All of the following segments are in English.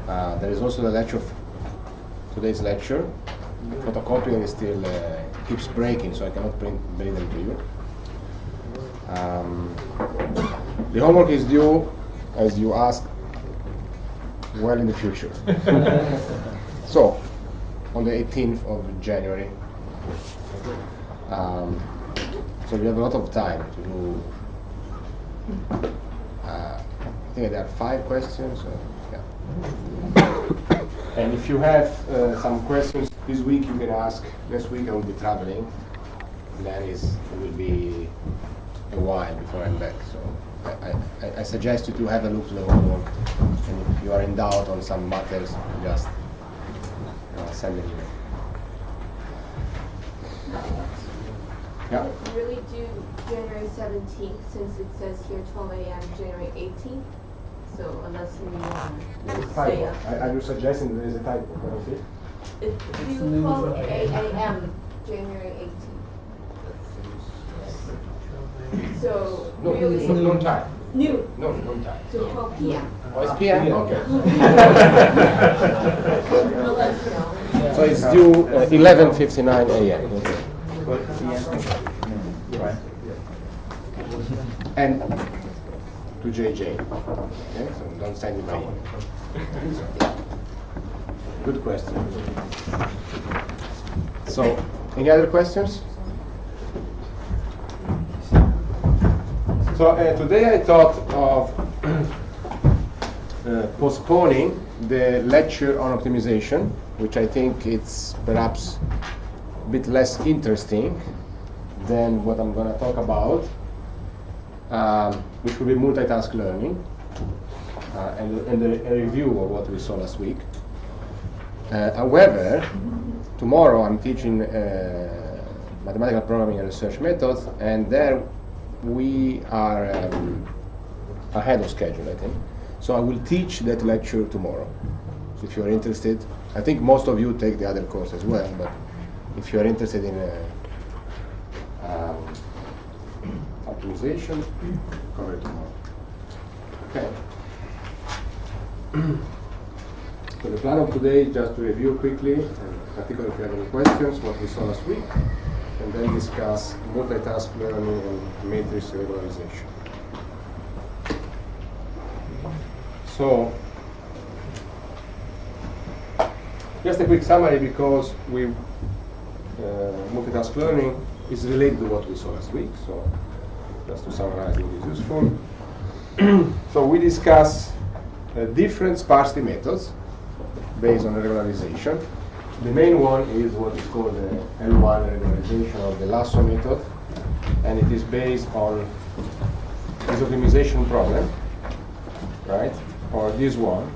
There is also the lecture, today's lecture. Photocopying is still keeps breaking, so I cannot bring them to you. The homework is due, as you asked, well in the future. So, on the 18th of January. So we have a lot of time to do. I think there are 5 questions. Yeah. And if you have some questions this week, you can ask. Next week I will be traveling. And then it will be a while before I'm back. So I suggest you to have a look to the homework. And if you are in doubt on some matters, just send an email. Yeah. It's really due January 17th, since it says here 12 a.m. January 18th. So unless we stay up. Are you suggesting there is a typo? Can I see? It's due 12 a.m. January 18th. So No, really it's no time. new. No time. So 12 p.m. Oh, it's PM? Okay. We'll let you know. So it's due 11:59 a.m. Okay. And to JJ. Okay, so don't send it by email. Good question. So, any other questions? So today I thought of postponing the lecture on optimization, which I think it's perhaps a bit less interesting than what I'm going to talk about, which will be multitask learning, and a review of what we saw last week. However, tomorrow I'm teaching mathematical programming and research methods, and there we are ahead of schedule, I think. So I will teach that lecture tomorrow. So if you're interested, I think most of you take the other course as well, but if you're interested in optimization, cover it tomorrow. Okay. So the plan of today is just to review quickly, and particularly if you have any questions, what we saw last week, and then discuss multitask learning and matrix regularization. So, just a quick summary, because multitask learning is related to what we saw last week. So, just to summarize what is useful. So we discuss different sparsity methods based on regularization. The main one is what is called the L1 regularization, or the Lasso method, and it is based on this optimization problem, right? Or this one.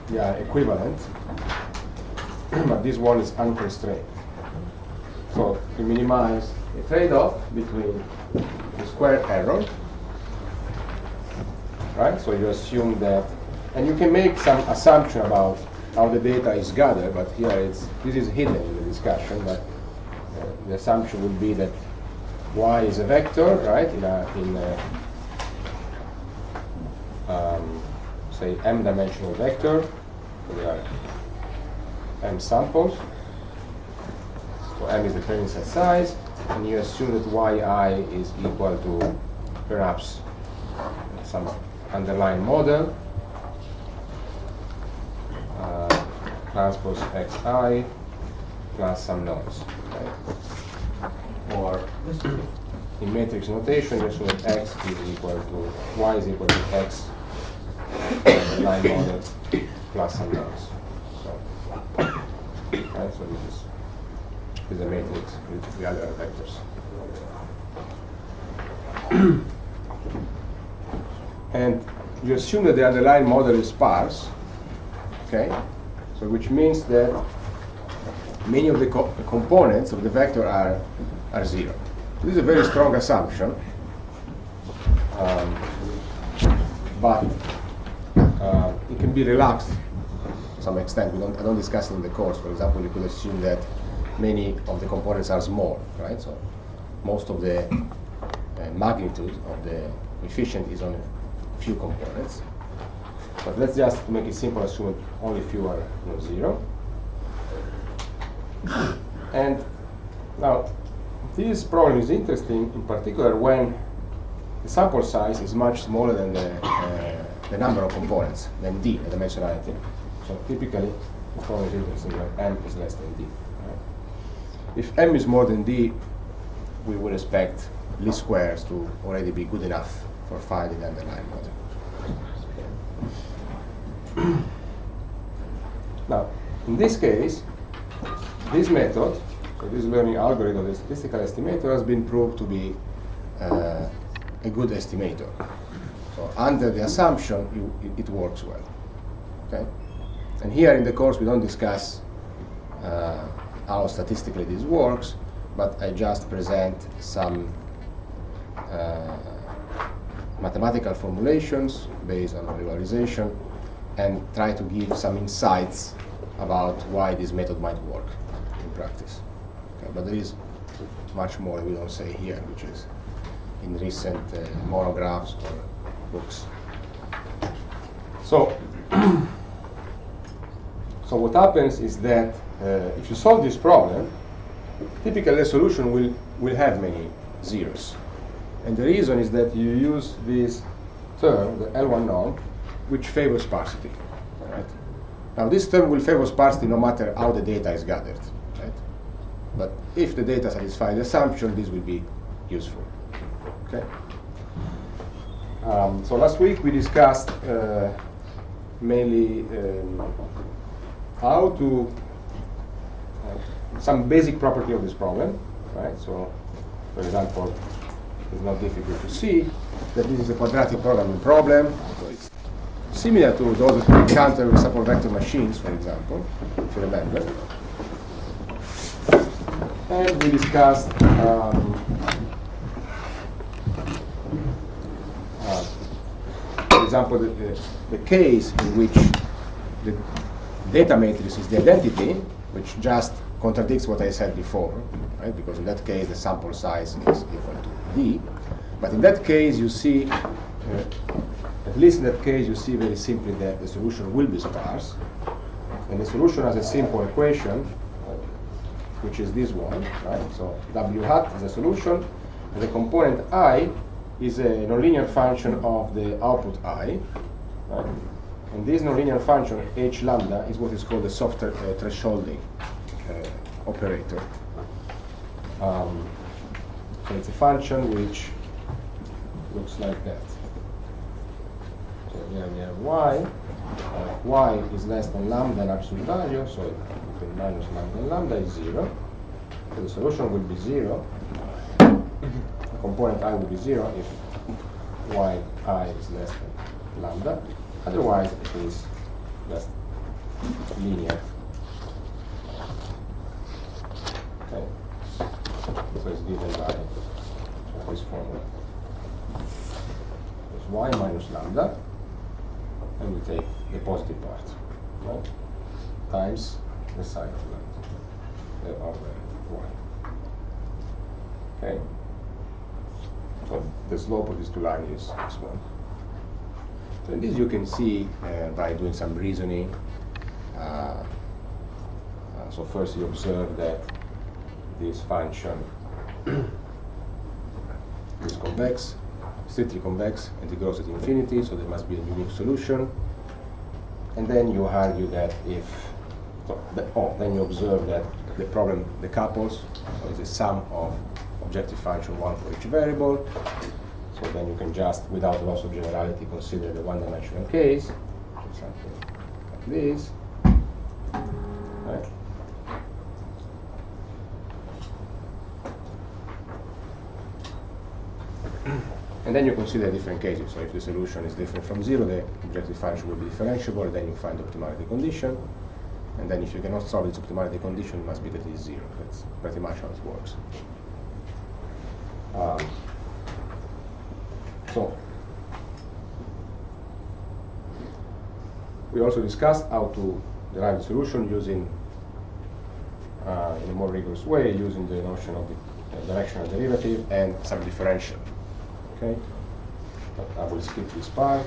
They are equivalent, but this one is unconstrained. So to minimize the trade-off between the square error, right? So you assume that, and you can make some assumption about how the data is gathered, but here this is hidden in the discussion, but the assumption would be that y is a vector, right, say m-dimensional vector. So there are m samples. So m is the training set size, and you assume that yi is equal to perhaps some underlying model, transpose xi plus some noise. Right? Or in matrix notation, you assume that x is equal to y is equal to x underlying model plus some noise. So, right, so this is a matrix with the other vectors. And you assume that the underlying model is sparse, okay? So which means that many of the components of the vector are 0. This is a very strong assumption, but it can be relaxed to some extent. I don't discuss it in the course. For example, you could assume that many of the components are small, right? So most of the magnitude of the coefficient is on a few components. But let's just, to make it simple, assume only few are not 0. And now, this problem is interesting, in particular, when the sample size is much smaller than the number of components, than d, the dimensionality. So typically, the problem is interesting when m is less than d. Right? If m is more than d, we would expect least squares to already be good enough for finding the underlying model. Now, in this case, this method, so this learning algorithm, the statistical estimator, has been proved to be a good estimator. So under the assumption, it works well. Okay? And here in the course, we don't discuss how statistically this works, but I just present some mathematical formulations based on regularization and try to give some insights about why this method might work in practice. Okay, but there is much more we don't say here, which is in recent monographs or books. So, so what happens is that if you solve this problem, typically the solution will have many zeros. And the reason is that you use this term, the L1 norm, which favors sparsity. Right? Now this term will favor sparsity no matter how the data is gathered. Right? But if the data satisfies the assumption, this will be useful. Okay? So last week we discussed mainly how to some basic property of this problem. Right? So, for example, it's not difficult to see that this is a quadratic programming problem. So it's similar to those that we encounter with support vector machines, for example, if you remember. And we discussed for example, the case in which the data matrix is the identity, which just contradicts what I said before, right? Because in that case, the sample size is equal to d. But in that case, you see, at least in that case, you see very simply that the solution will be sparse. And the solution has a simple equation, which is this one, right? So w hat is a solution, and the component I is a nonlinear function of the output I, right? And this nonlinear function, h lambda, is what is called the soft thresholding operator. So it's a function which looks like that. So here we have y. Y is less than lambda in absolute value, so between minus lambda and lambda is 0. So the solution will be 0. The component I will be 0 if y I is less than lambda. Otherwise, it is just linear. Okay. So it's given by this formula. It's y minus lambda, and we take the positive part, right? Times the sine of y. Okay. So the slope of these two lines is x1. So this you can see by doing some reasoning. So first you observe that this function is convex, strictly convex, and it grows at infinity, so there must be a unique solution. And then you argue that if, then you observe that the problem decouples, so it's a sum of objective function 1 for each variable. So then you can just, without loss of generality, consider the one-dimensional case, something like this. Right? And then you consider different cases. So if the solution is different from 0, the objective function will be differentiable, and then you find the optimality condition. And then if you cannot solve its optimality condition, it must be that it is 0. That's pretty much how it works. So we also discussed how to derive the solution using, in a more rigorous way, using the notion of the directional derivative and some differential. Okay, but I will skip this part.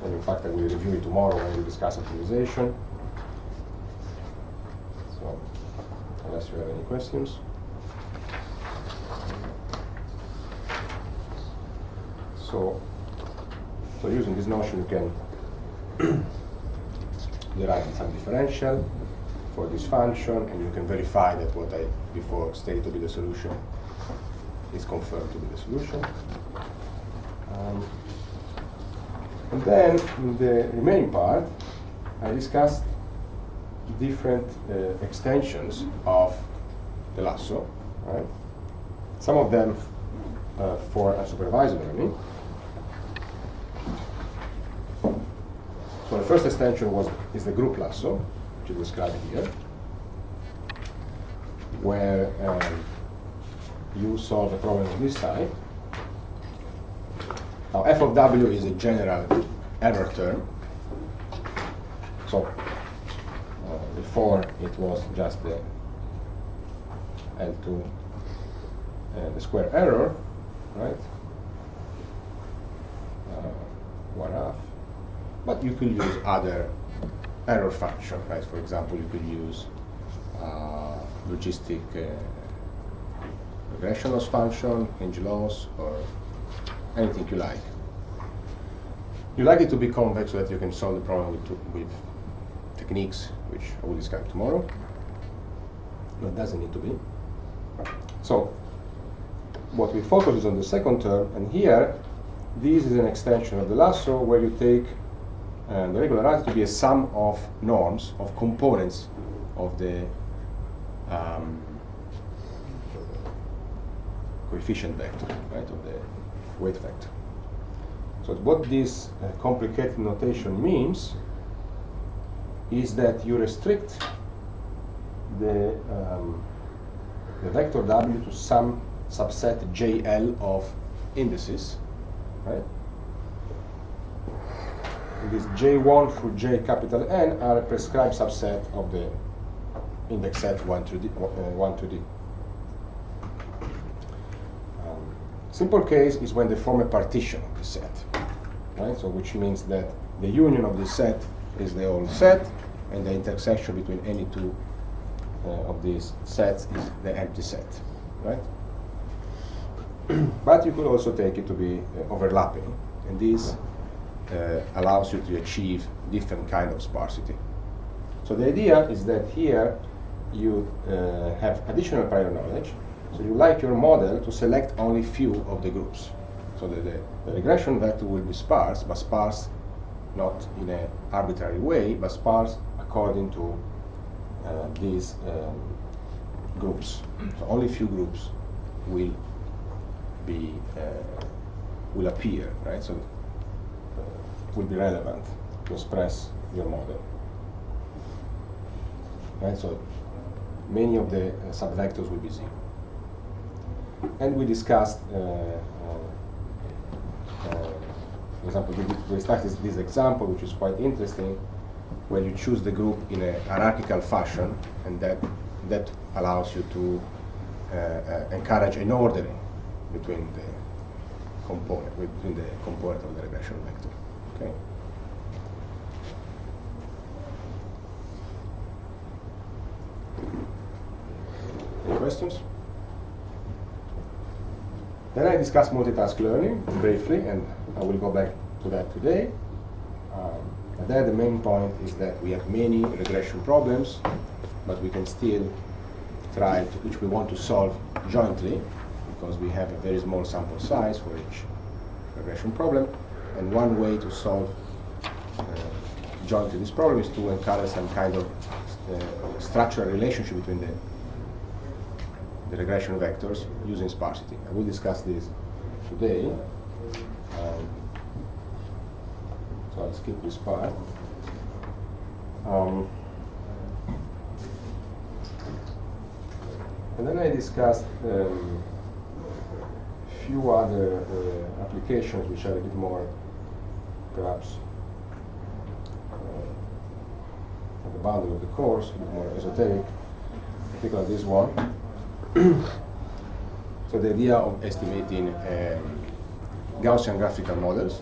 And in fact, I will review it tomorrow when we discuss optimization. So, unless you have any questions. So using this notion, you can derive some differential for this function, and you can verify that what I before stated to be the solution is confirmed to be the solution. And then in the remaining part, I discussed different extensions of the Lasso, right? Some of them for unsupervised learning. So the first extension is the group Lasso, which is described here, where you solve a problem of this type. Now f of w is a general error term. So before it was just the L2 the square error, right? 1/2. But you could use other error function, right? For example, you could use logistic regression loss function, hinge loss, or anything you like. You like it to be convex so that you can solve the problem with techniques, which I will describe tomorrow. No, it doesn't need to be. So what we focus is on the second term, and here this is an extension of the Lasso where you take the regularizer to be a sum of norms, of components of the coefficient vector, right, of the weight vector. So what this complicated notation means is that you restrict the vector W to some subset JL of indices, right? And this J1 through J capital N are a prescribed subset of the index set 1 to D. Simple case is when they form a partition of the set, right? So which means that the union of the set is the whole set, and the intersection between any two of these sets is the empty set, right? But you could also take it to be overlapping, and this allows you to achieve different kind of sparsity. So the idea is that here you have additional prior knowledge, so you like your model to select only few of the groups. So that the regression vector will be sparse, but sparse not in an arbitrary way, but sparse according to these groups. So only few groups will be will appear, right? So will be relevant to express your model, right? So many of the subvectors will be zero. And we discussed, for example, we started this example, which is quite interesting, where you choose the group in a hierarchical fashion, and that allows you to encourage an ordering between the component of the regression vector. Okay. Any questions? Then I discussed multitask learning briefly, and I will go back to that today. And there the main point is that we have many regression problems, but we can still try to, which we want to solve jointly, because we have a very small sample size for each regression problem. And one way to solve jointly this problem is to encourage some kind of structural relationship between the regression vectors using sparsity. I will discuss this today. So I'll skip this part. And then I discussed a few other applications which are a bit more, perhaps, at the boundary of the course, a bit more esoteric, particularly this one. So the idea of estimating Gaussian graphical models.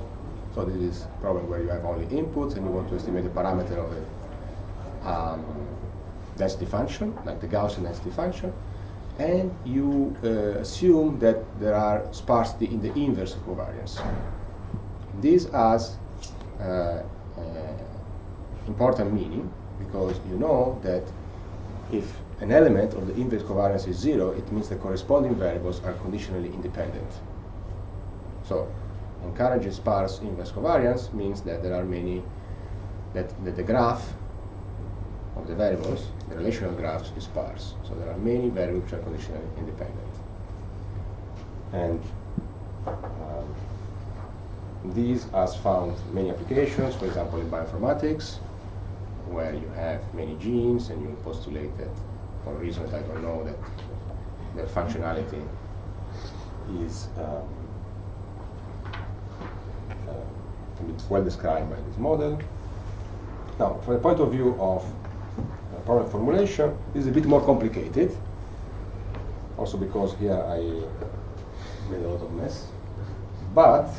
So this is a problem where you have only inputs and you want to estimate the parameter of a density function, like the Gaussian density function, and you assume that there are sparsity in the inverse of covariance. This has important meaning because you know that if an element of the inverse covariance is 0, it means the corresponding variables are conditionally independent. So encouraging sparse inverse covariance means that there are many, that the graph of the variables, the relational graphs, is sparse. So there are many variables which are conditionally independent. And these has found many applications, for example in bioinformatics, where you have many genes and you postulate that, for reasons I don't know, that their functionality is well described by this model. Now, from the point of view of problem formulation, this is a bit more complicated, also because here I made a lot of mess. But,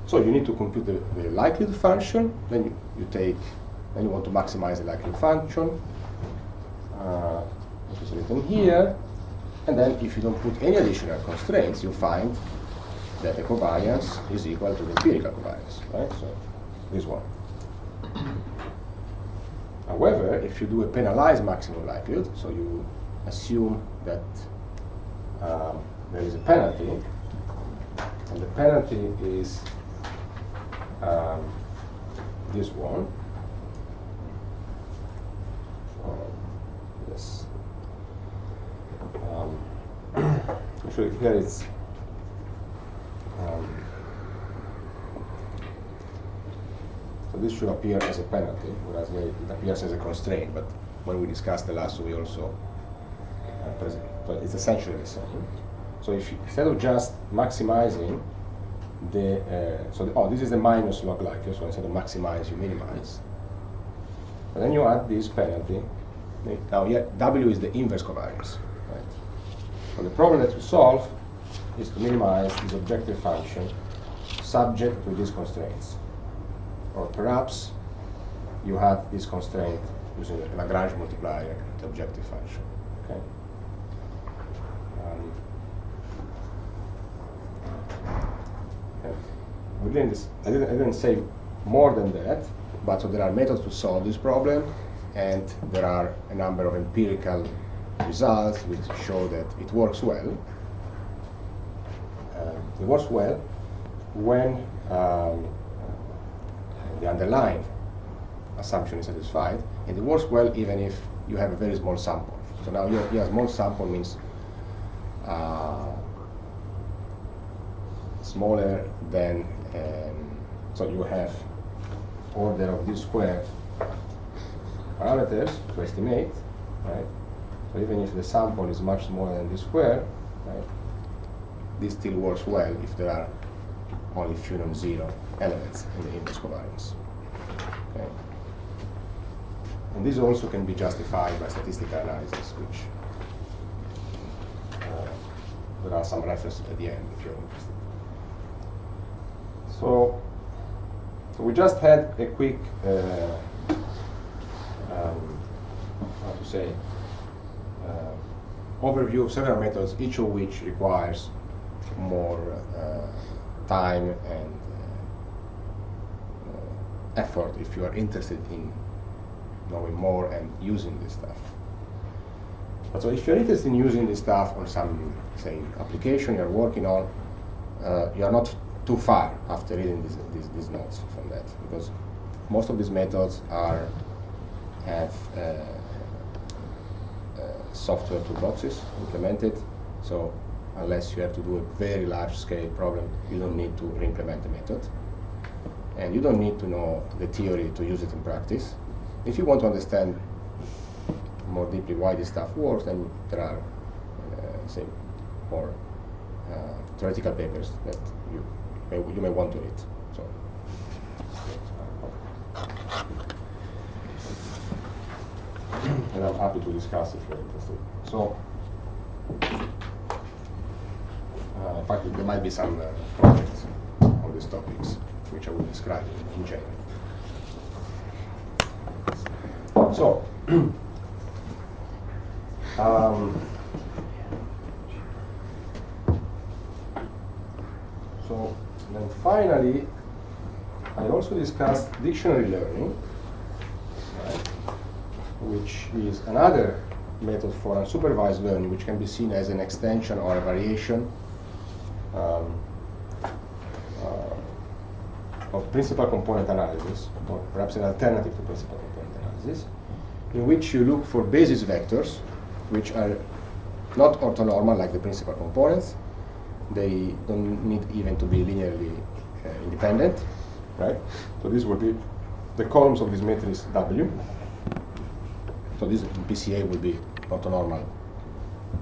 so you need to compute the likelihood function, then you want to maximize the likelihood function, which is written here, and then if you don't put any additional constraints, you find that the covariance is equal to the empirical covariance, right? So this one. However, if you do a penalized maximum likelihood, so you assume that there is a penalty, and the penalty is this one. Yes. Actually, here it's so this should appear as a penalty, whereas here it appears as a constraint. But when we discuss the Lasso, we also present. So it's essentially the same. So if you, instead of just maximizing the this is the minus log likelihood. So instead of maximize, you minimize. But then you add this penalty. Now here W is the inverse covariance, right? So the problem that you solve is to minimize this objective function subject to these constraints. Or perhaps you have this constraint using a Lagrange multiplier, the objective function. Okay. I didn't say more than that, but so there are methods to solve this problem, and there are a number of empirical results which show that it works well. It works well when the underlying assumption is satisfied, and it works well even if you have a very small sample. So now your small sample means smaller than, so you have order of this square parameters to estimate, right? So even if the sample is much smaller than this square, right, this still works well if there are only few non-zero elements in the inverse covariance. Okay. And this also can be justified by statistical analysis, which there are some references at the end if you're interested. So we just had a quick, overview of several methods, each of which requires more time and effort if you are interested in knowing more and using this stuff. But so if you're interested in using this stuff on some, say, application you're working on, you are not too far after reading these notes from that, because most of these methods have software toolboxes implemented. So unless you have to do a very large scale problem, you don't need to re-implement the method. And you don't need to know the theory to use it in practice. If you want to understand more deeply why this stuff works, then there are, say, more theoretical papers that you may want to read. So, and I'm happy to discuss if you're interested. So, in fact, there might be some projects on these topics. which I will describe in general. So, so then finally, I also discussed dictionary learning, right, which is another method for unsupervised learning, which can be seen as an extension or a variation of principal component analysis, or perhaps an alternative to principal component analysis, in which you look for basis vectors, which are not orthonormal like the principal components. They don't need even to be linearly independent, right? So this would be the columns of this matrix W. So this in PCA will be orthonormal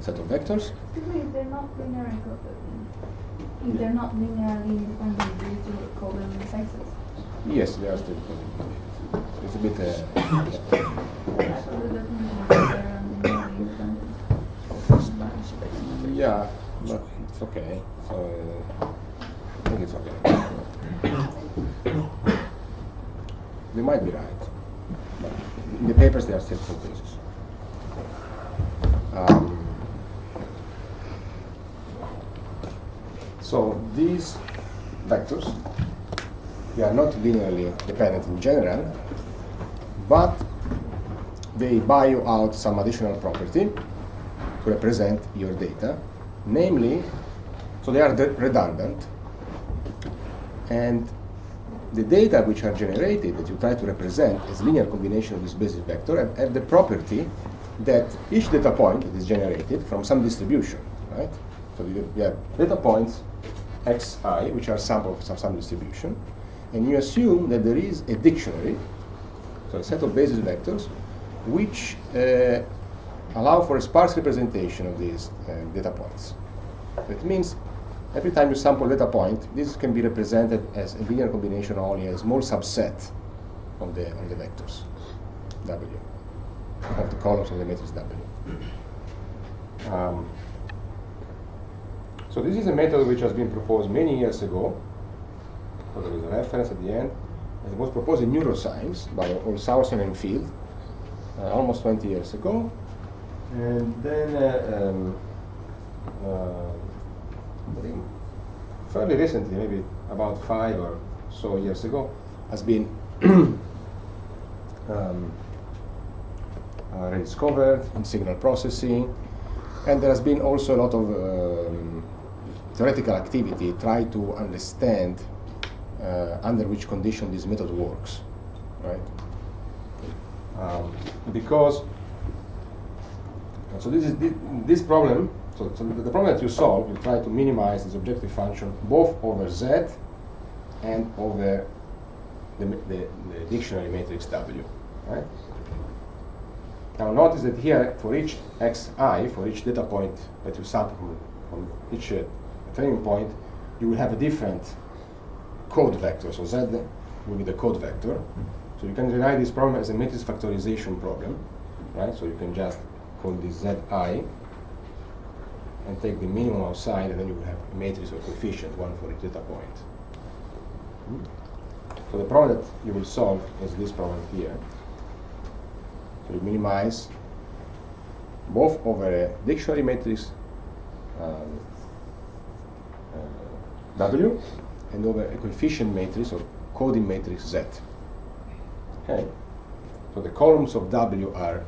set of vectors. Excuse me, if they're not linearly independent, do you still call them bases? Yes, they are still. It's a bit. So that doesn't mean that they're linearly independent. Yeah, but it's okay. So I think it's okay. They might be right, but in the papers they are still full bases. So these vectors, they are not linearly dependent in general, but they buy you out some additional property to represent your data, namely, so they are redundant, and the data which are generated that you try to represent as linear combination of this basis vector have the property that each data point that is generated from some distribution, right? So you have data points xi, which are samples of some distribution, and you assume that there is a dictionary, so a set of basis vectors, which allow for a sparse representation of these data points. That means every time you sample a data point, this can be represented as a linear combination of only a small subset of the vectors W, of the columns of the matrix W. So this is a method which has been proposed many years ago. So there is a reference at the end. It was proposed in neuroscience by Gaussian and Field almost 20 years ago. And then I think fairly recently, maybe about 5 or so years ago, has been rediscovered in signal processing, and there has been also a lot of theoretical activity trying to understand under which condition this method works, right? Because so this problem. So the problem that you solve, you try to minimize this objective function both over Z and over the dictionary matrix W, right? Now notice that here, for each xi, for each data point that you sample from each training point, you will have a different code vector. So Z will be the code vector. So you can rewrite this problem as a matrix factorization problem, right? So you can just call this Zi and take the minimum outside, and then you will have a matrix or coefficient, one for each data point. So the problem that you will solve is this problem here. So you minimize both over a dictionary matrix W and over a coefficient matrix or coding matrix Z. Okay. So the columns of W are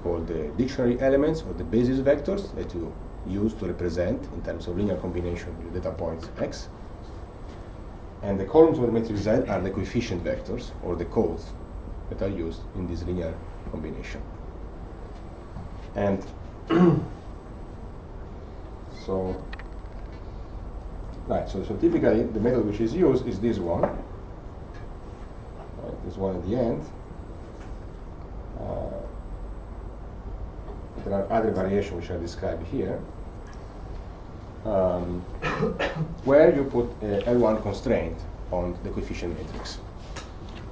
called the dictionary elements or the basis vectors that you use to represent in terms of linear combination your data points X. And the columns of the matrix Z are the coefficient vectors or the codes that are used in this linear combination. And so typically the method which is used is this one. Right, this one at the end. There are other variations which are described here, where you put a L1 constraint on the coefficient matrix.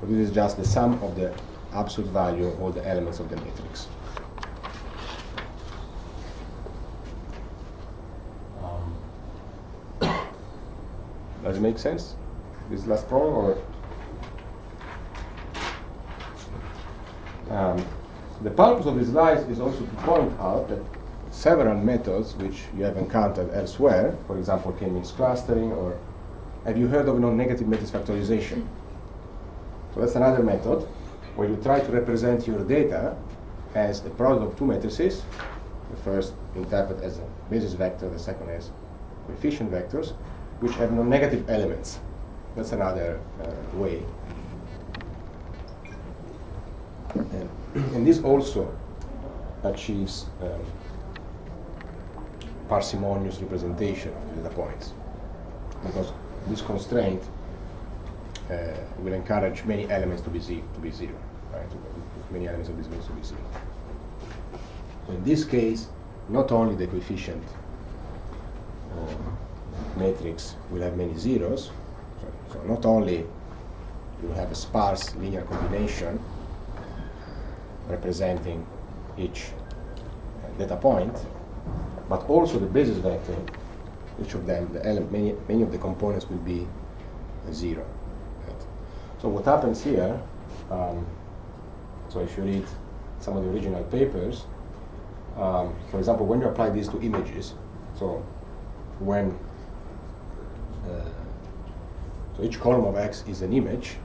So this is just the sum of the absolute value of all the elements of the matrix. Does it make sense? this last problem, or the purpose of this slide is also to point out that several methods which you have encountered elsewhere, for example, k-means clustering, or have you heard of non-negative matrix factorization? So that's another method where you try to represent your data as the product of two matrices. The first interpret as a basis vector, the second as coefficient vectors, which have non-negative elements. That's another way. And this also achieves parsimonious representation of the data points, because this constraint will encourage many elements to be zero, right? Many elements of this means to be zero. So in this case, not only the coefficient matrix will have many zeros, so not only you have a sparse linear combination representing each data point, but also the basis vector, each of them, many of the components will be zero. Right? So what happens here, so if you read some of the original papers, for example, when you apply these to images, so when so each column of X is an image,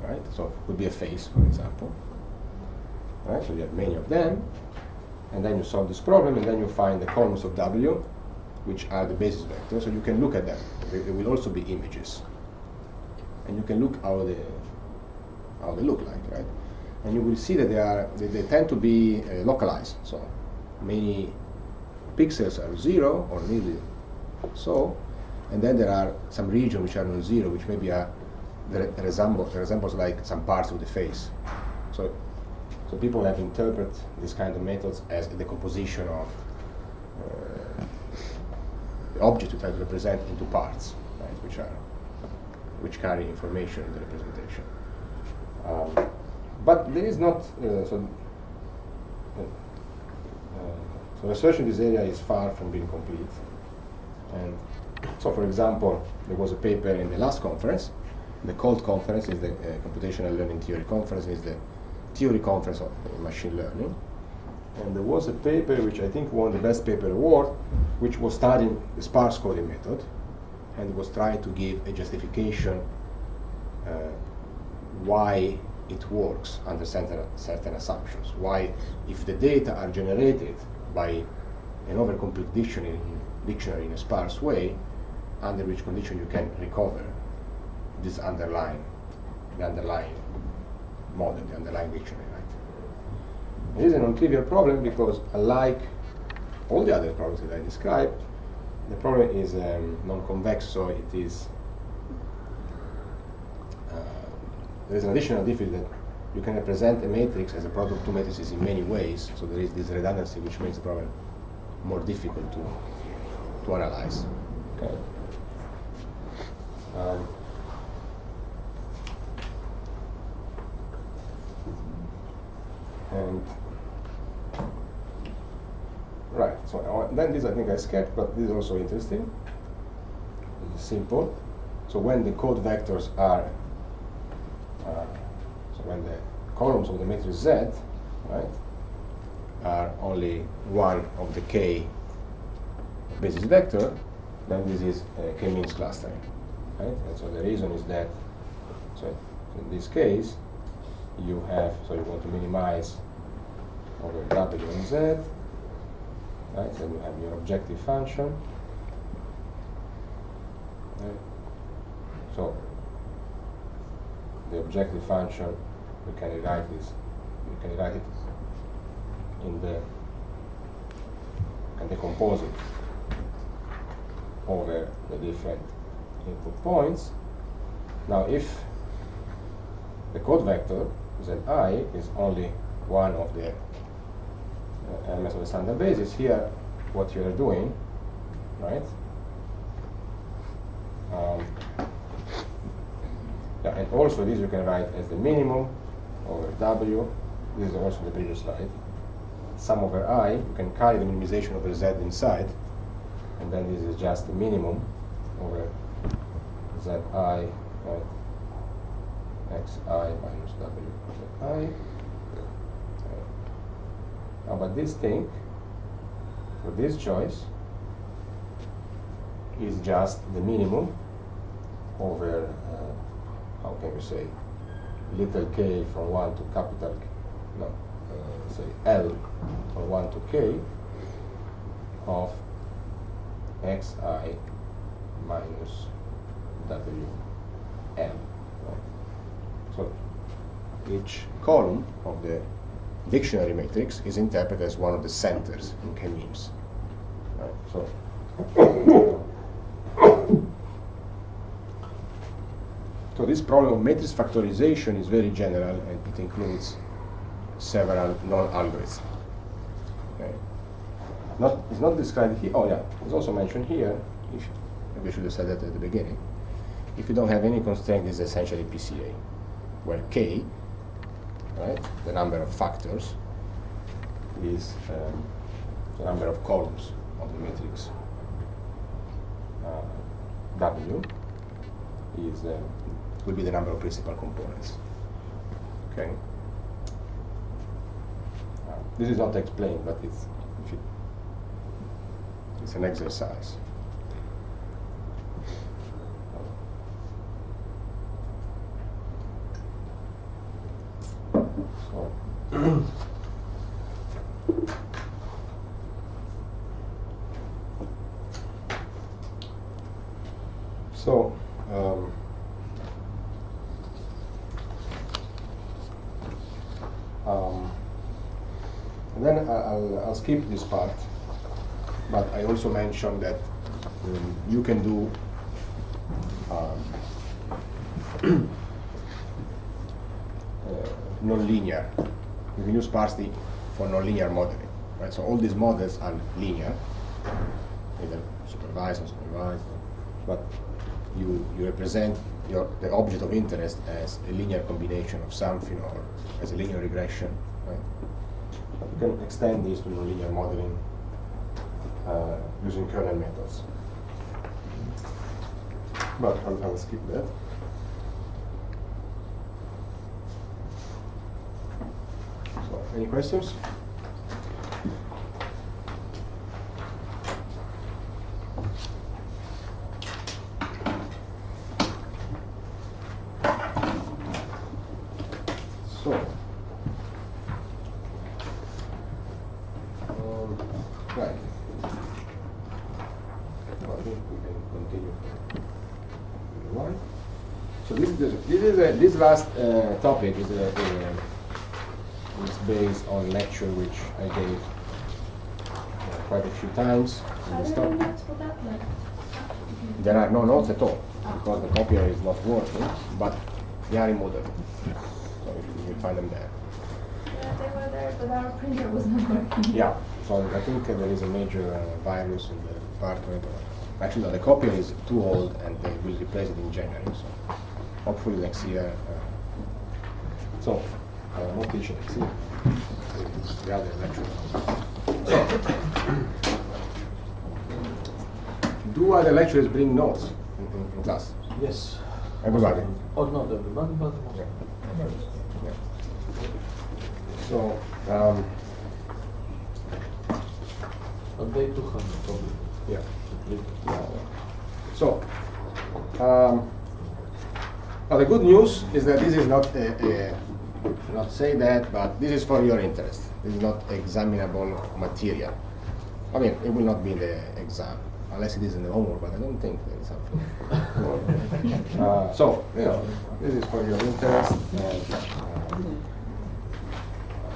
right? So it could be a face, for example. Right? So you have many of them, and then you solve this problem, and then you find the columns of W, which are the basis vectors. So you can look at them. They will also be images, and you can look how they look like, right? And you will see that they tend to be localized. So many pixels are zero or nearly so, and then there are some regions which are non-zero, which maybe are resembles like some parts of the face. So people have interpreted these kind of methods as the composition of the object you try to represent into parts, right, which carry information in the representation. But there is not so research in this area is far from being complete. And so, for example, there was a paper in the last conference. The COLD conference is the Computational Learning Theory Conference, is the theory conference of machine learning. And there was a paper which I think won the Best Paper Award, which was studying the sparse coding method, and was trying to give a justification why it works under certain assumptions. Why, if the data are generated by an overcomplete dictionary in a sparse way, under which condition you can recover this underlying model, the underlying dictionary, right? It is a non-trivial problem because, unlike all the other problems that I described, the problem is non-convex, so it is there is an additional difficulty that you can represent a matrix as a product of two matrices in many ways, so there is this redundancy which makes the problem more difficult to analyze. Okay. And right, so then this I think I skipped, but this is also interesting. It's simple. So when the code vectors are, so when the columns of the matrix Z, right, are only one of the k basis vector, then this is k-means clustering, right? And so the reason is that, so in this case, you have, so you want to minimize over W and Z, right? So you have your objective function, right? So the objective function, you can rewrite it in the, and decompose it over the different input points. Now, if the code vector Zi is only one of the elements of the standard basis, here what you are doing, right? Yeah, and also this you can write as the minimum over W. This is also the previous slide. Sum over I, you can carry the minimization over Z inside, and then this is just the minimum over Zi right? Xi minus Wi. Now, but this thing, for this choice, is just the minimum over, how can we say, little k from 1 to capital K, no, say L from 1 to k of Xi minus Wn. Right? So each column of the dictionary matrix is interpreted as one of the centers in k-means. Right? So this problem of matrix factorization is very general, and it includes several known algorithms. Okay. It's not described here. Oh yeah, it's also mentioned here. Maybe I should have said that at the beginning. If you don't have any constraint, it's essentially PCA, where k, right, the number of factors, is the number of columns of the matrix. W is will be the number of principal components. Okay. This is not explained, but it's an exercise. So, and then I'll skip this part, but I also mentioned that you can do nonlinear. You can use sparsity for nonlinear modeling, right? So all these models are linear, either supervised or unsupervised, but you represent the object of interest as a linear combination of something, or as a linear regression, right? You can extend this to nonlinear modeling using kernel methods. But I'll skip that. So, any questions? So, right. Well, I think we can continue for a while. So this last topic is based on lecture which I gave quite a few times. Are there any notes for that? Like, there are no notes at all because the copier is not working, but they are in Moodle, so you will find them there. Yeah, they were there, but our printer was not working. Yeah, so I think there is a major virus in the department. Actually, no, the copier is too old, and they will replace it in January. So hopefully next year. No teaching next year. The other lecture. Do other lecturers bring notes in class? Yes. Everybody? Oh, not everybody, but most. Yeah. Yeah. So, but they too have a problem. yeah. So, well, the good news is that this is not not say that, but this is for your interest. This is not examinable material. I mean, it will not be in the exam, unless it is in the homework, but I don't think there is something. So, you know, this is for your interest. And,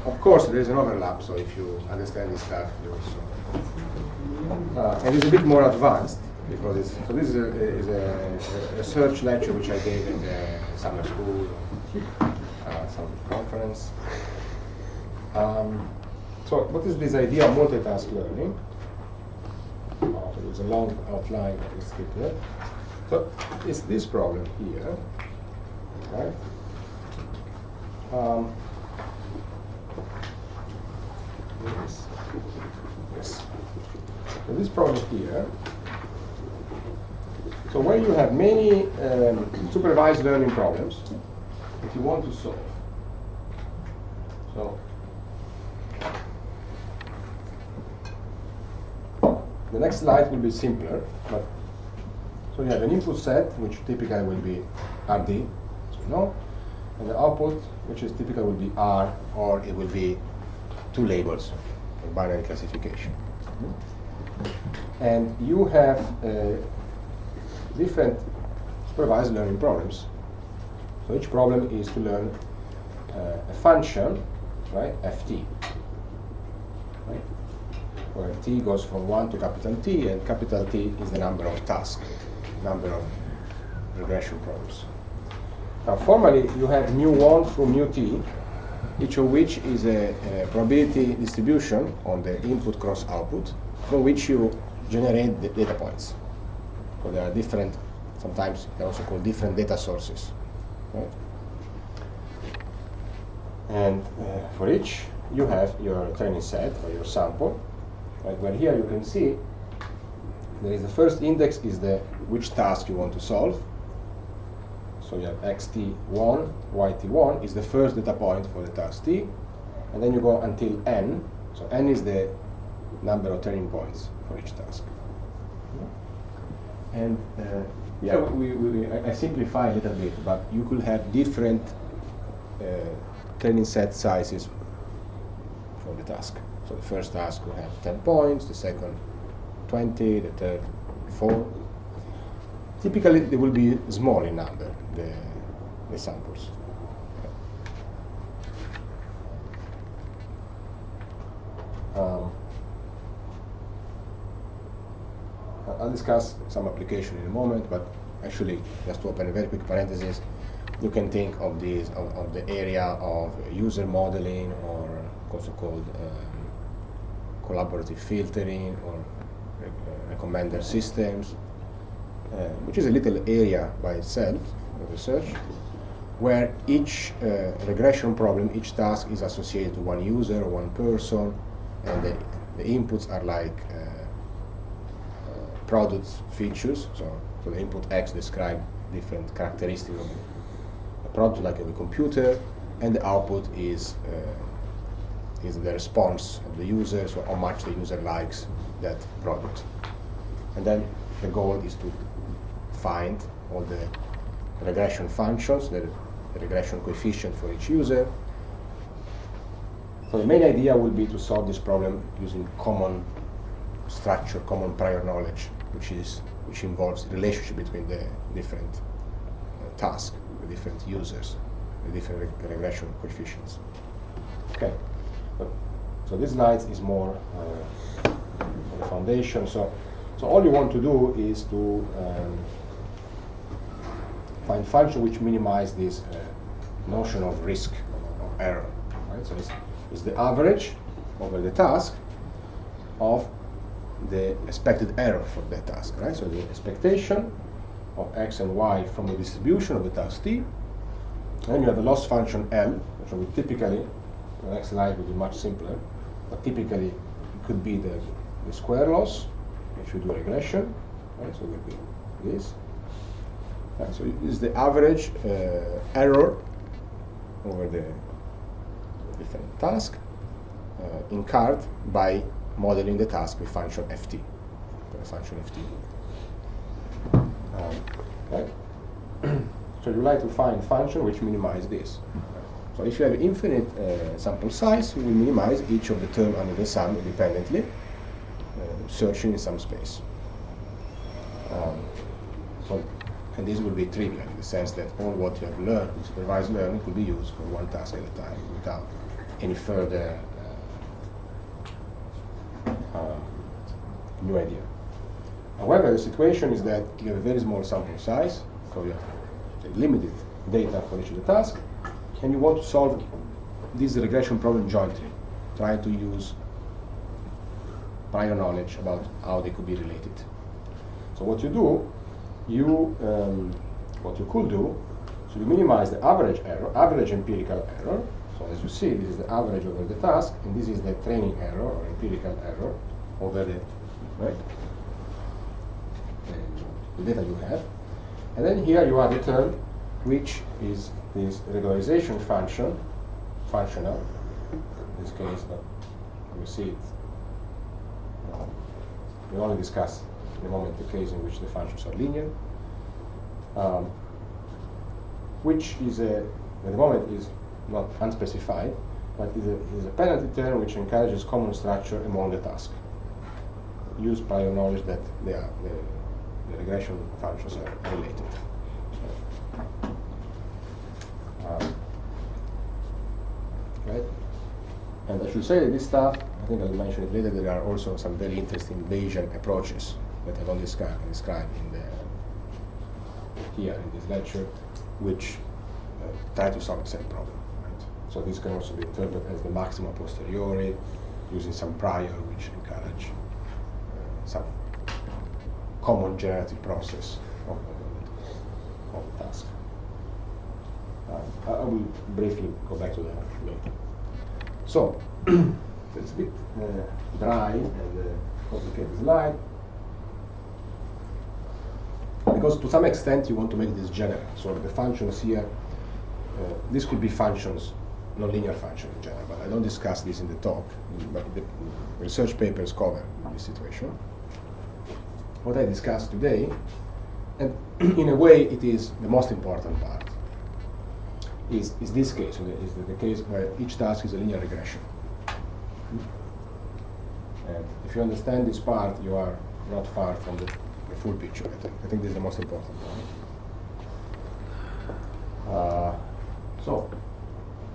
of course, there is an overlap, so if you understand this stuff, you also. And it's a bit more advanced, because this is a research lecture which I gave in the summer school, some conference. So what is this idea of multitask learning? So there's a long outline, but let's skip that. So it's this problem here, right? Yes. So this problem here So when you have many supervised learning problems that you want to solve, so the next slide will be simpler, but so you have an input set, which typically will be RD, as we know, and the output, which is typically will be R, or it will be two labels for binary classification. And you have different supervised learning problems. So each problem is to learn a function, right, ft, right, where t goes from 1 to capital T, and capital T is the number of tasks, number of regression problems. Now formally you have mu1 through mu-t, each of which is a probability distribution on the input cross output, from which you generate the data points. So there are different, sometimes they're also called different data sources, right? And for each you have your training set or your sample, right? Where here you can see there is the first index is the which task you want to solve. So you have xt1, yt1 is the first data point for the task t, and then you go until n. So n is the number of turning points for each task. And yeah, I simplify a little bit, but you could have different training set sizes for the task. So the first task will have 10 points, the second 20, the third 4. Typically, they will be small in number, the samples. I'll discuss some application in a moment, but actually, just to open a very quick parenthesis, you can think of these of the area of user modeling, or also called collaborative filtering, or recommender systems, which is a little area by itself of research, where each regression problem, each task is associated to one user or one person, and the inputs are like product features. So the input X describe different characteristics of a product, like a computer, and the output is the response of the user, so how much the user likes that product. And then the goal is to find all the regression functions, the regression coefficient for each user. So the main idea will be to solve this problem using common structure, common prior knowledge, which involves the relationship between the different tasks, the different users, the different regression coefficients. Okay, so this slide is more for the foundation. So all you want to do is to find function which minimize this notion of risk of error. Right? So it's the average over the task of the expected error for that task. Right? So the expectation of x and y from the distribution of the task t. Then you have a loss function L, which will typically, the next slide will be much simpler, but typically it could be the square loss if you do regression. Right? So it will be this. Right? So it is the average error over the different task incurred by modeling the task with function ft. Function ft. Right? So you like to find function which minimize this. So if you have infinite sample size, you will minimize each of the term under the sum independently, searching in some space. And this will be trivial in the sense that all what you have learned in supervised learning could be used for one task at a time without any further new idea. However, the situation is that you have a very small sample size, so you have limited data for each of the tasks, and you want to solve this regression problem jointly, trying to use prior knowledge about how they could be related. So what you do, what you could do, so you minimize the average error, average empirical error. So as you see, this is the average over the task, and this is the training error or empirical error over the, right? the data you have. And then here you add a term which is this regularization functional. In this case, but we see it. We'll only discuss in a moment the case in which the functions are linear, which is at the moment is not unspecified, but is a penalty term which encourages common structure among the tasks. Use prior knowledge that the regression functions are related. Right? And I should say that this stuff, I think I'll mention it later, there are also some very interesting Bayesian approaches that I don't describe here in this lecture, which try to solve the same problem. Right? So this can also be interpreted as the maxima posteriori, using some prior which encourage some common generative process of the task. I will briefly go back to that later. So, it's a bit dry and complicated slide, because to some extent you want to make this general. So the functions here, this could be functions, nonlinear function in general, but I don't discuss this in the talk, but the research papers cover this situation. What I discussed today, and in a way it is the most important part, is this case, is the case where each task is a linear regression. And if you understand this part, you are not far from the full picture, I think. I think this is the most important part.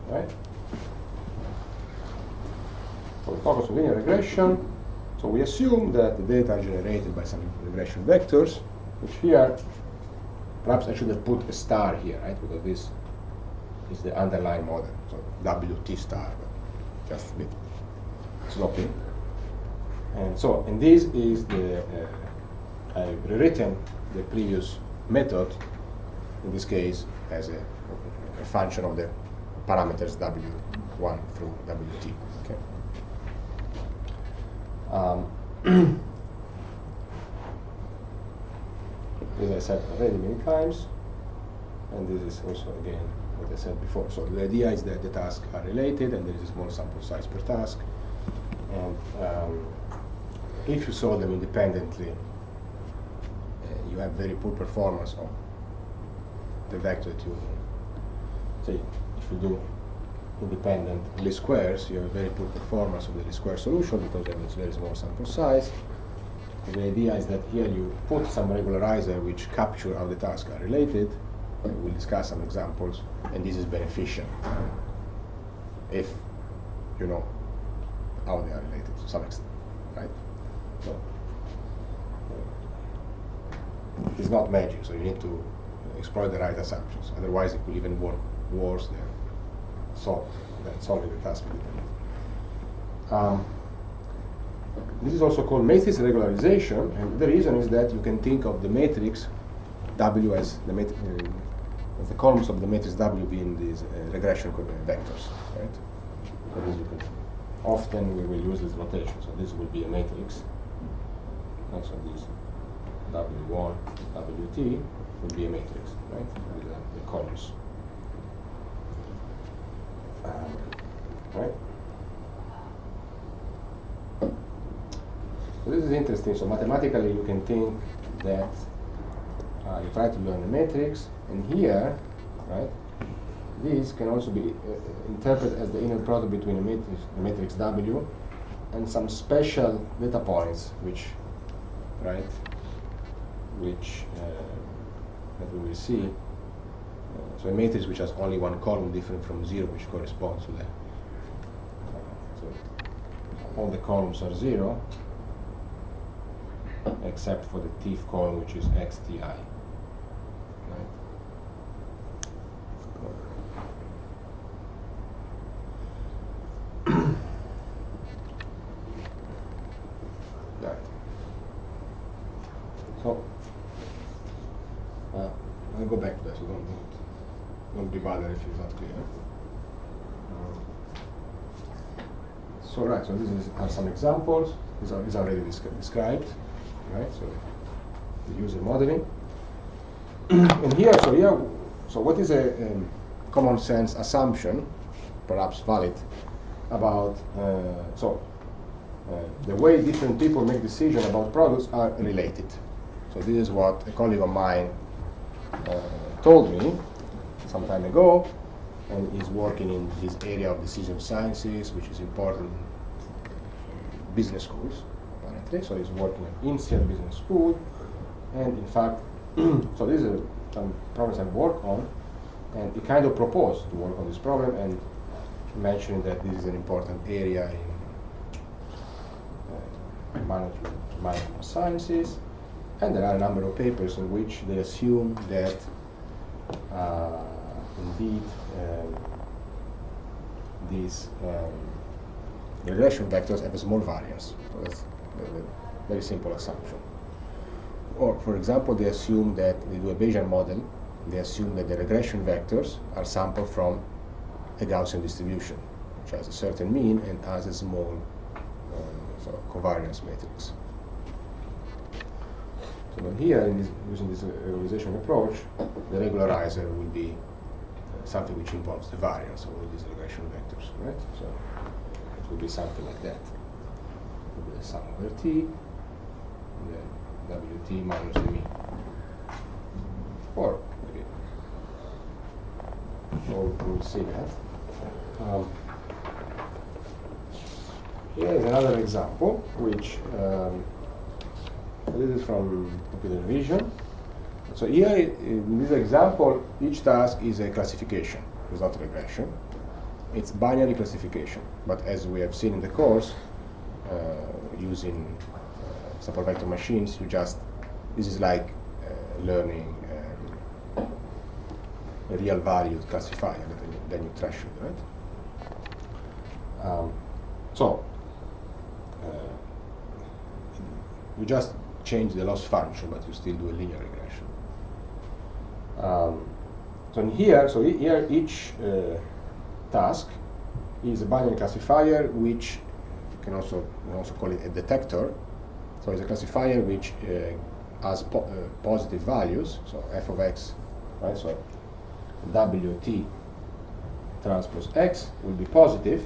Right? So we focus on linear regression. So we assume that the data are generated by some regression vectors, which here, perhaps I should have put a star here, right? Because this is the underlying model. So WT star, but just a bit sloppy. And so, and this is the, I've rewritten the previous method, in this case, as a function of the parameters W1 through WT. Okay. As I said already many times, and this is also again what I said before. So the idea is that the tasks are related and there is a small sample size per task. And if you solve them independently, you have very poor performance of the vector that you say. If you do independent least squares, you have a very poor performance of the least square solution because there is very small sample size. And the idea is that here you put some regularizer which capture how the tasks are related. We'll discuss some examples, and this is beneficial if you know how they are related to some extent, right? So it's not magic, so you need to exploit the right assumptions. Otherwise, it will even work worse than solving the task independently. This is also called Mathis regularization, and the reason is that you can think of the matrix W as the columns of the matrix W being these regression vectors, right? So this you can, often we will use this notation. So this will be a matrix. And so this W1, WT will be a matrix, right? With the columns. Right? So this is interesting. So mathematically, you can think that you try to learn a matrix, and here, right, this can also be interpreted as the inner product between a matrix W and some special data points, which, right, which that we will see. So a matrix which has only one column different from 0, which corresponds to that. So all the columns are 0, except for the thief column, which is XTI. Right. Right. So I'll go back to that. So don't be bothered if it's not clear. So right. So these are some examples. These are already described. Right. So the user modeling. And here, so what is a common sense assumption, perhaps valid, about the way different people make decisions about products are related. So this is what a colleague of mine told me some time ago, and is working in this area of decision sciences, which is important in business schools, apparently. So he's working at INSEAD Business School, and in fact, so this is some problems I work on, and he kind of proposed to work on this problem, and mentioning that this is an important area in management sciences, and there are a number of papers in which they assume that indeed these regression vectors have a small variance. So that's a very simple assumption. Or, for example, they assume that they do a Bayesian model. They assume that the regression vectors are sampled from a Gaussian distribution, which has a certain mean and has a small covariance matrix. So but here, using this regularization approach, the regularizer will be something which involves the variance of all these regression vectors, right? So it will be something like that. It will be the sum over t, and then wt minus the mean. Or maybe we'll see that. Here is another example, which this is from computer vision. So here, in this example, each task is a classification. It's not regression. It's binary classification. But as we have seen in the course, using sample vector machines, this is like learning a real valued classifier, then you trash it, right? You just change the loss function, but you still do a linear regression. So here each task is a binary classifier, which you can also call it a detector. So it's a classifier which has positive values. So f of x, right? So wt transpose x will be positive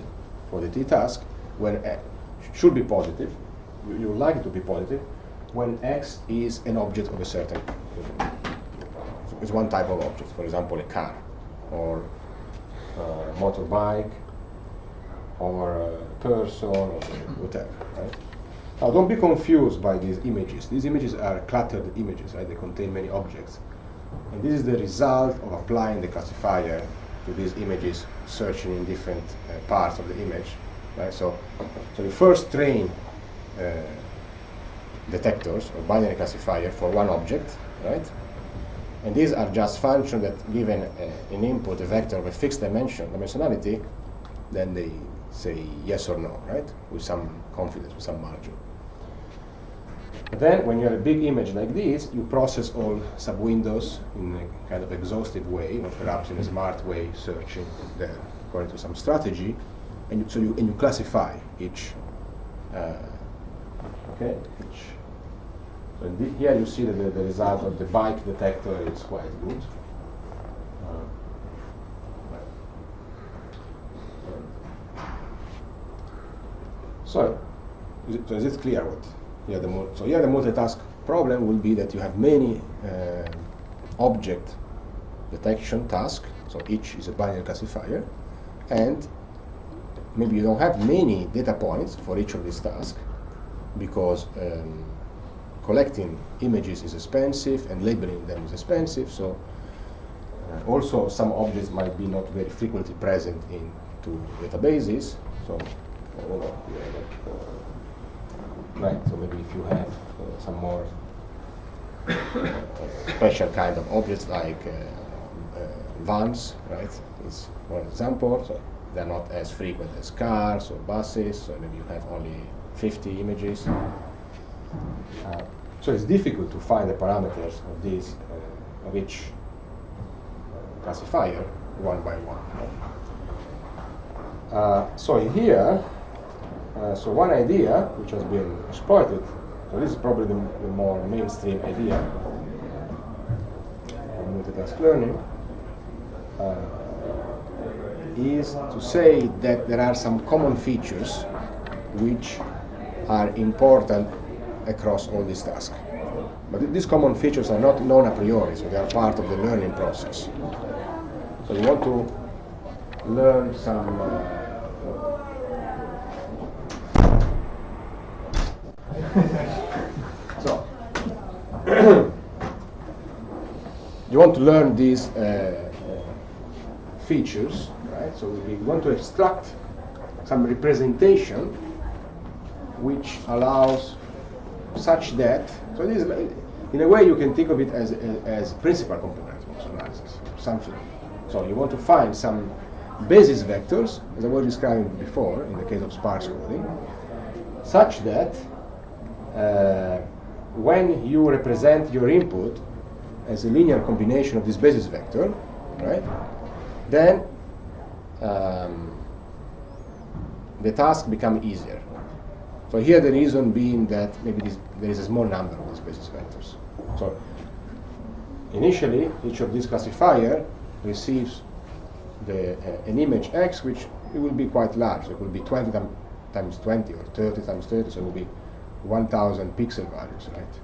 for the t task when should be positive. You would like it to be positive when x is an object of a certain. It's one type of object, for example, a car, or a motorbike, or a person, or whatever. Right? Now, don't be confused by these images. These images are cluttered images, right? They contain many objects, and this is the result of applying the classifier to these images, searching in different parts of the image. Right? So you first train detectors or binary classifier for one object, right? And these are just functions that, given an input, a vector of a fixed dimensionality, then they say yes or no, right? With some confidence, with some margin. But then, when you have a big image like this, you process all sub-windows in a kind of exhaustive way, or perhaps in a smart way, searching there according to some strategy, and you classify each. Okay, so here you see that the result of the bike detector is quite good. So is it clear what? Here the multitask problem will be that you have many object detection tasks. So each is a binary classifier, and maybe you don't have many data points for each of these tasks, because collecting images is expensive and labeling them is expensive. So also some objects might be not very frequently present into databases. So right. So maybe if you have some more special kind of objects like vans, right? It's one example. So they're not as frequent as cars or buses. So maybe you have only 50 images. So it's difficult to find the parameters of these of each classifier one by one. So here, so one idea which has been exploited So this is probably the more mainstream idea of multitask learning, is to say that there are some common features which are important across all these tasks. But these common features are not known a priori, so they are part of the learning process. So you want to learn some so you want to learn these features, right? So we want to extract some representation which allows such that, so this is, in a way you can think of it as principal combinatorial analysis, something. So you want to find some basis vectors, as I was describing before in the case of sparse coding, such that when you represent your input as a linear combination of this basis vector, right, then the task becomes easier. So here the reason being that maybe there is a small number of these basis vectors. So initially, each of these classifier receives an image x, which it will be quite large. It will be 20 times 20 or 30 times 30, so it will be 1,000 pixel values, right?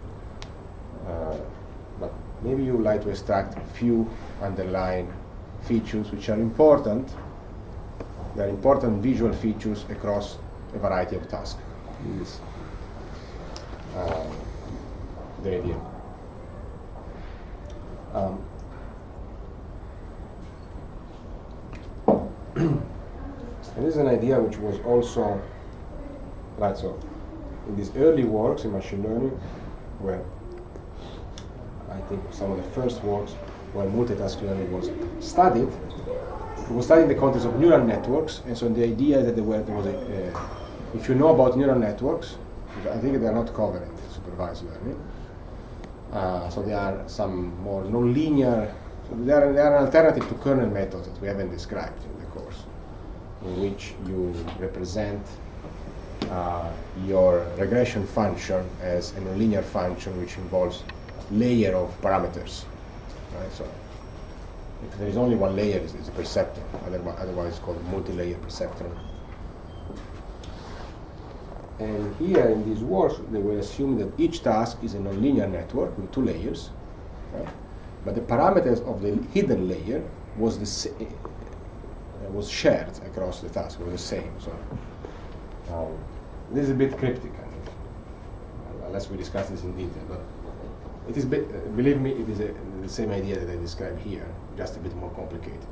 But maybe you would like to extract a few underlying features which are important. They are important visual features across a variety of tasks. This is the idea. And this is an idea which was also, right, so in these early works in machine learning, where I think some of the first works where multitask learning was studied, it was studied in the context of neural networks, and so the idea that there was if you know about neural networks, I think they are not covered in supervised learning. So there are some more non-linear, so they are an alternative to kernel methods that we haven't described in the course, in which you represent your regression function as a nonlinear function which involves layer of parameters. Right? So if there is only one layer, it's a perceptron. Otherwise, it's called a multi-layer perceptron. And here in these works, they will assume that each task is a nonlinear network with two layers, right? But the parameters of the hidden layer was shared across the task, was the same. So this is a bit cryptic, unless we discuss this in detail. But it is, believe me, it is the same idea that I described here, just a bit more complicated.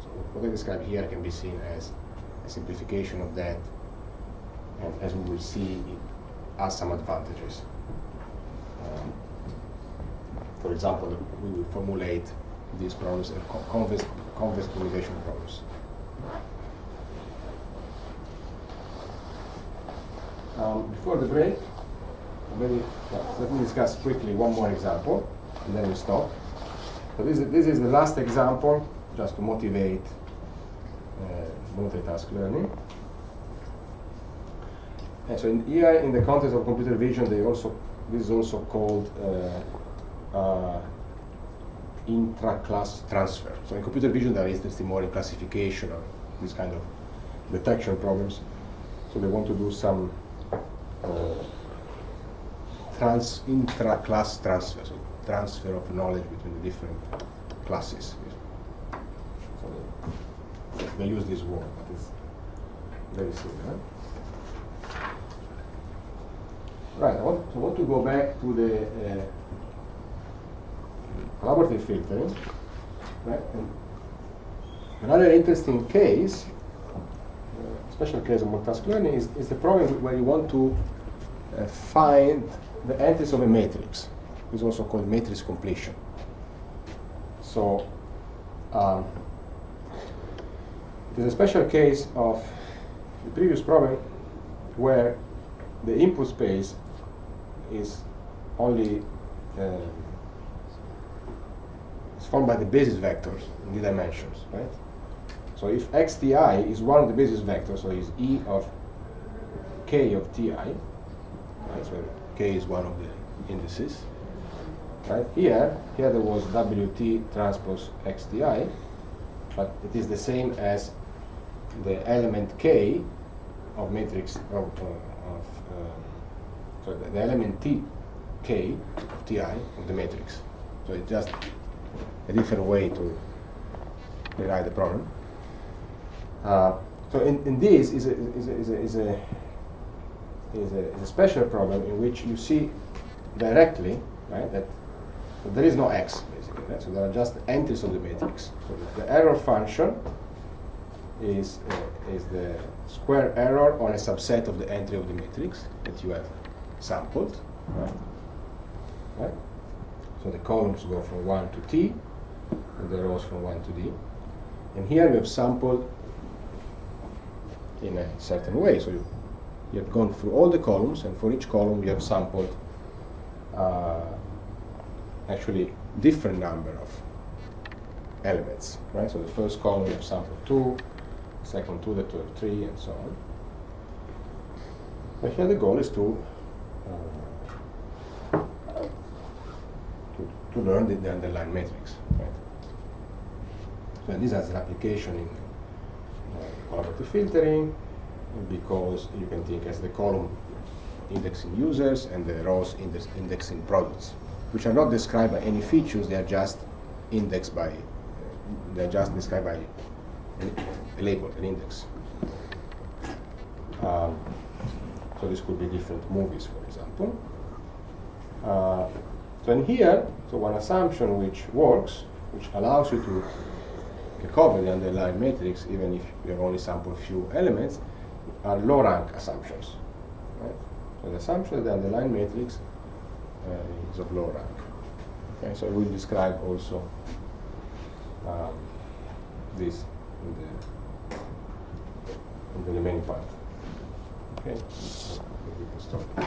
So what I describe here can be seen as a simplification of that. And as we will see, it has some advantages. For example, we will formulate these problems as convex optimization problems. Before the break, let me discuss quickly one more example, and then we stop. So this is the last example, just to motivate multitask learning. And so here, in the context of computer vision, this is also called intra-class transfer. So in computer vision, they're interested more in classification or this kind of detection problems. So they want to do some intra-class transfer, so transfer of knowledge between the different classes. So they use this word, but it's very similar. Right, I want to go back to the collaborative filtering. Right? And another interesting case, special case of multitask learning, is the problem where you want to find the entries of a matrix. It's also called matrix completion. So it is a special case of the previous problem where the input space is only is formed by the basis vectors in the dimensions, right? So if xti is one of the basis vectors, so is e of k of ti, right? So K is one of the indices. Right? Here there was WT transpose XTI, but it is the same as the element K of matrix so the element K of Ti of the matrix. So it's just a different way to rewrite the problem. So in this is a special problem in which you see directly, right, that there is no x basically, right? So there are just entries of the matrix. So the error function is the square error on a subset of the entry of the matrix that you have sampled, right? Right? So the columns go from 1 to T, and the rows from 1 to D. And here we have sampled in a certain way. So you have gone through all the columns, and for each column you have sampled actually different number of elements, right? So the first column you have sampled 2, second 2, the third 3, and so on. But here the goal is to learn the underlying matrix, right? So this has an application in collaborative filtering, because you can think as the column indexing users and the rows indexing products, which are not described by any features. They are just indexed by, they are just described by a label, an index. So this could be different movies, for example. So in here, so one assumption which works, which allows you to recover the underlying matrix even if you have only sampled a few elements, are low rank assumptions. Right? So the assumption that the underlying matrix is of low rank. Okay, so we'll describe also this in the remaining part. Okay, so we can stop.